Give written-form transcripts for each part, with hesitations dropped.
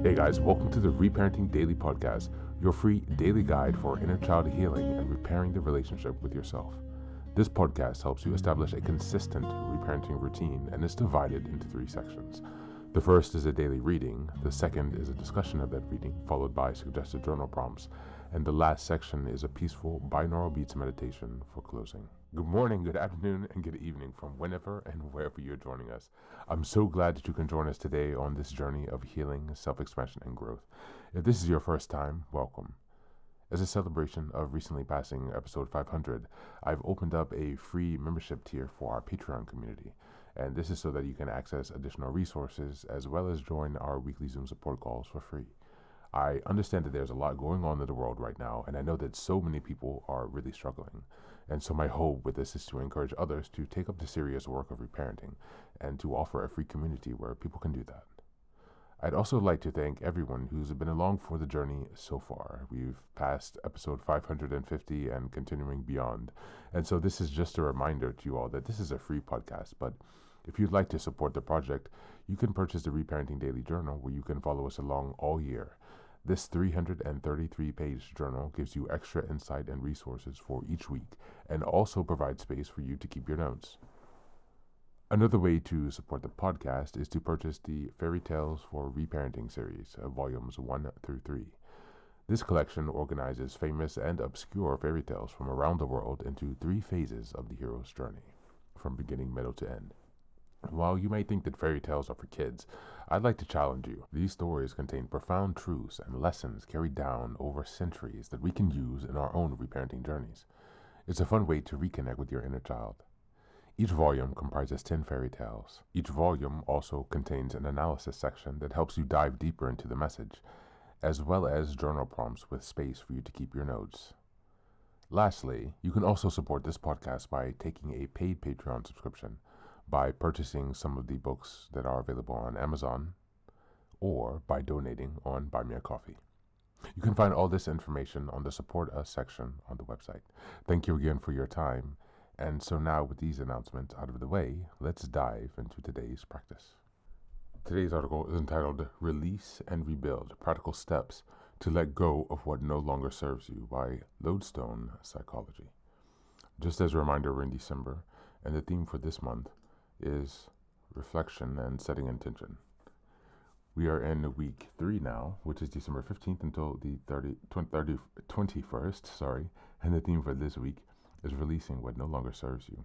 Hey guys, welcome to the Reparenting Daily podcast, your free daily guide for inner child healing and repairing the relationship with yourself. This podcast helps you establish a consistent reparenting routine and is divided into 3 sections. The first is a daily reading, the second is a discussion of that reading, followed by suggested journal prompts, and the last section is a peaceful binaural beats meditation for closing. Good morning, good afternoon, and good evening from whenever and wherever you're joining us. I'm so glad that you can join us today on this journey of healing, self-expansion, and growth. If this is your first time, welcome. As a celebration of recently passing episode 500, I've opened up a free membership tier for our Patreon community. And this is so that you can access additional resources as well as join our weekly Zoom support calls for free. I understand that there's a lot going on in the world right now, and I know that so many people are really struggling. And so my hope with this is to encourage others to take up the serious work of reparenting and to offer a free community where people can do that. I'd also like to thank everyone who's been along for the journey so far. We've passed episode 550 and continuing beyond. And so this is just a reminder to you all that this is a free podcast, but if you'd like to support the project, you can purchase the Reparenting Daily Journal where you can follow us along all year. This 333-page journal gives you extra insight and resources for each week and also provides space for you to keep your notes. Another way to support the podcast is to purchase the Fairy Tales for Reparenting series, volumes 1 through 3. This collection organizes famous and obscure fairy tales from around the world into 3 phases of the hero's journey, from beginning, middle to end. While you may think that fairy tales are for kids, I'd like to challenge you. These stories contain profound truths and lessons carried down over centuries that we can use in our own reparenting journeys. It's a fun way to reconnect with your inner child. Each volume comprises 10 fairy tales. Each volume also contains an analysis section that helps you dive deeper into the message, as well as journal prompts with space for you to keep your notes. Lastly, you can also support this podcast by taking a paid Patreon subscription, by purchasing some of the books that are available on Amazon, or by donating on Buy Me a Coffee. You can find all this information on the Support Us section on the website. Thank you again for your time. And so now with these announcements out of the way, let's dive into today's practice. Today's article is entitled Release and Rebuild, Practical Steps to Let Go of What No Longer Serves You by Lodestone Psychology. Just as a reminder, we're in December, and the theme for this month is reflection and setting intention. We are in week 3 now, which is December 15th until the 21st, and the theme for this week is releasing what no longer serves you.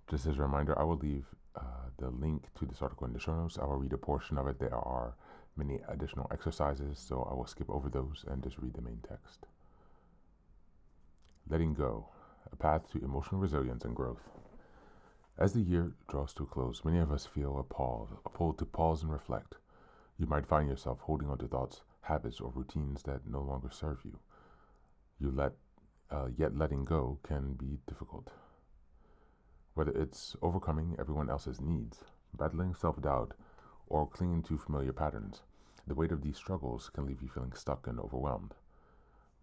Just as a reminder, I will leave the link to this article in the show notes. I will read a portion of it. There are many additional exercises, so I will skip over those and just read the main text. Letting go, a path to emotional resilience and growth. As the year draws to a close, many of us feel a pull to pause and reflect. You might find yourself holding on to thoughts, habits, or routines that no longer serve you. Yet letting go can be difficult. Whether it's overcoming everyone else's needs, battling self-doubt, or clinging to familiar patterns, the weight of these struggles can leave you feeling stuck and overwhelmed.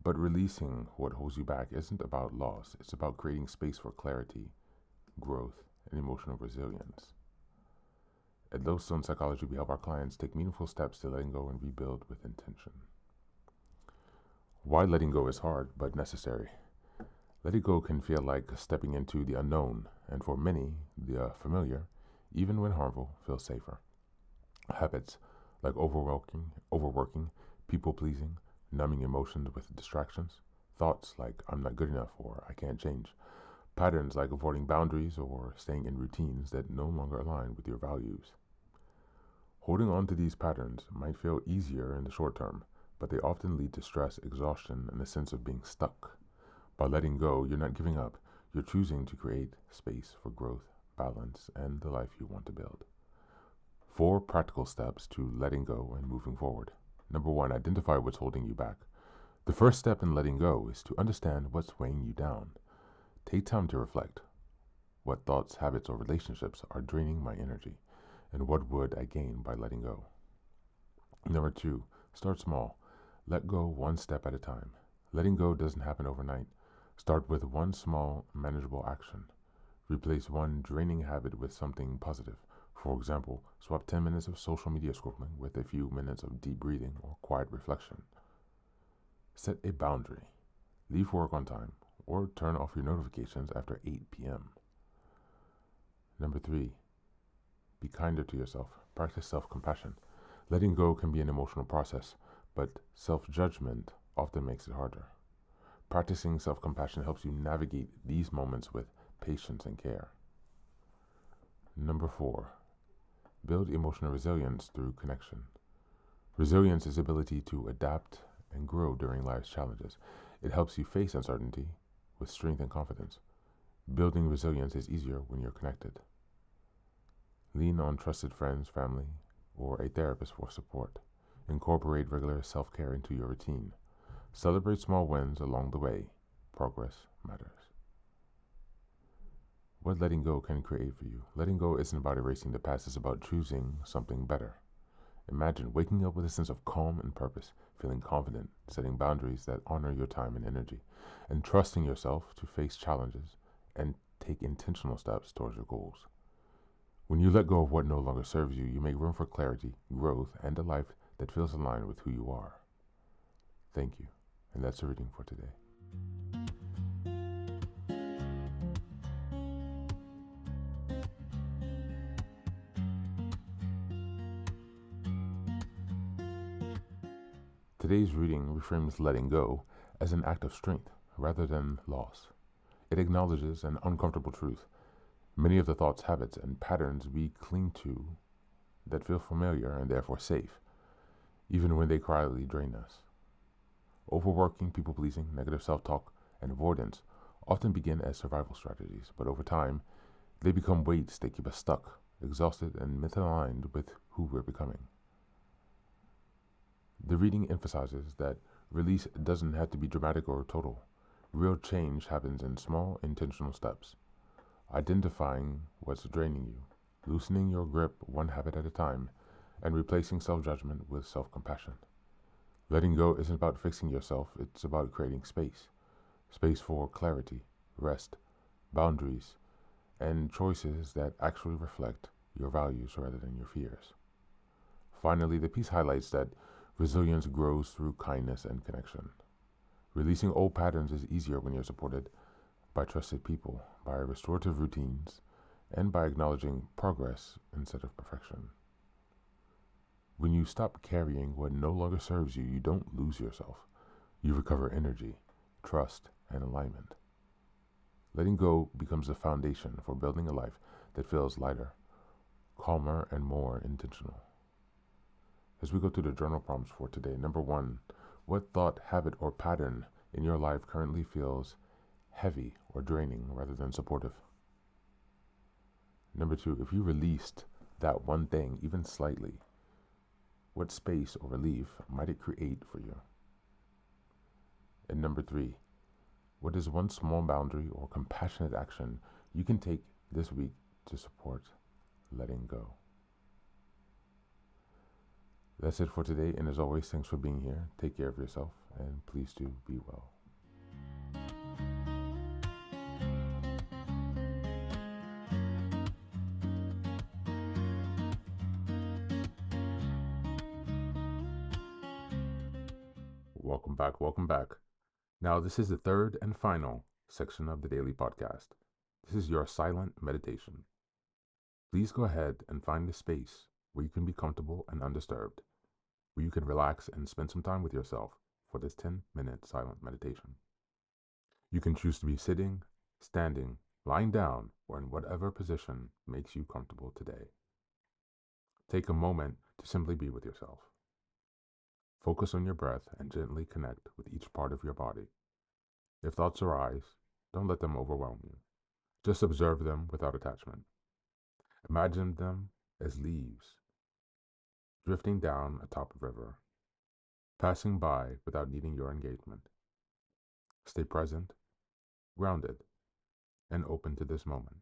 But releasing what holds you back isn't about loss. It's about creating space for clarity, growth, and emotional resilience. At Lodestone Psychology, we help our clients take meaningful steps to letting go and rebuild with intention. Why letting go is hard, but necessary. Letting go can feel like stepping into the unknown, and for many, the familiar, even when harmful, feels safer. Habits like overworking, people-pleasing, numbing emotions with distractions, thoughts like I'm not good enough or I can't change, patterns like avoiding boundaries or staying in routines that no longer align with your values. Holding on to these patterns might feel easier in the short term, but they often lead to stress, exhaustion, and a sense of being stuck. By letting go, you're not giving up. You're choosing to create space for growth, balance, and the life you want to build. 4 practical steps to letting go and moving forward. Number 1, identify what's holding you back. The first step in letting go is to understand what's weighing you down. Take time to reflect. What thoughts, habits, or relationships are draining my energy, and what would I gain by letting go? Number 2, start small. Let go one step at a time. Letting go doesn't happen overnight. Start with one small, manageable action. Replace one draining habit with something positive. For example, swap 10 minutes of social media scrolling with a few minutes of deep breathing or quiet reflection. Set a boundary. Leave work on time or turn off your notifications after 8 p.m. Number 3, be kinder to yourself. Practice self-compassion. Letting go can be an emotional process, but self-judgment often makes it harder. Practicing self-compassion helps you navigate these moments with patience and care. Number 4, build emotional resilience through connection. Resilience is the ability to adapt and grow during life's challenges. It helps you face uncertainty with strength and confidence. Building resilience is easier when you're connected. Lean on trusted friends, family, or a therapist for support. Incorporate regular self-care into your routine. Celebrate small wins along the way. Progress matters. What letting go can create for you. Letting go isn't about erasing the past, it's about choosing something better. Imagine waking up with a sense of calm and purpose, feeling confident, setting boundaries that honor your time and energy, and trusting yourself to face challenges and take intentional steps towards your goals. When you let go of what no longer serves you, you make room for clarity, growth, and a life that feels aligned with who you are. Thank you, and that's the reading for today. Today's reading reframes letting go as an act of strength rather than loss. It acknowledges an uncomfortable truth. Many of the thoughts, habits, and patterns we cling to that feel familiar and therefore safe, even when they quietly drain us. Overworking, people-pleasing, negative self-talk, and avoidance often begin as survival strategies, but over time, they become weights that keep us stuck, exhausted, and misaligned with who we're becoming. The reading emphasizes that release doesn't have to be dramatic or total. Real change happens in small, intentional steps. Identifying what's draining you, loosening your grip one habit at a time, and replacing self-judgment with self-compassion. Letting go isn't about fixing yourself, it's about creating space. Space for clarity, rest, boundaries, and choices that actually reflect your values rather than your fears. Finally, the piece highlights that resilience grows through kindness and connection. Releasing old patterns is easier when you're supported by trusted people, by restorative routines, and by acknowledging progress instead of perfection. When you stop carrying what no longer serves you, you don't lose yourself. You recover energy, trust, and alignment. Letting go becomes the foundation for building a life that feels lighter, calmer, and more intentional. As we go through the journal prompts for today, number 1, what thought, habit, or pattern in your life currently feels heavy or draining rather than supportive? Number 2, if you released that one thing, even slightly, what space or relief might it create for you? And number 3, what is one small boundary or compassionate action you can take this week to support letting go? That's it for today, and as always, thanks for being here. Take care of yourself, and please do be well. Welcome back. Now, this is the third and final section of the daily podcast. This is your silent meditation. Please go ahead and find a space where you can be comfortable and undisturbed, where you can relax and spend some time with yourself for this 10-minute silent meditation. You can choose to be sitting, standing, lying down, or in whatever position makes you comfortable today. Take a moment to simply be with yourself. Focus on your breath and gently connect with each part of your body. If thoughts arise, don't let them overwhelm you. Just observe them without attachment. Imagine them as leaves drifting down atop a river, passing by without needing your engagement. Stay present, grounded, and open to this moment.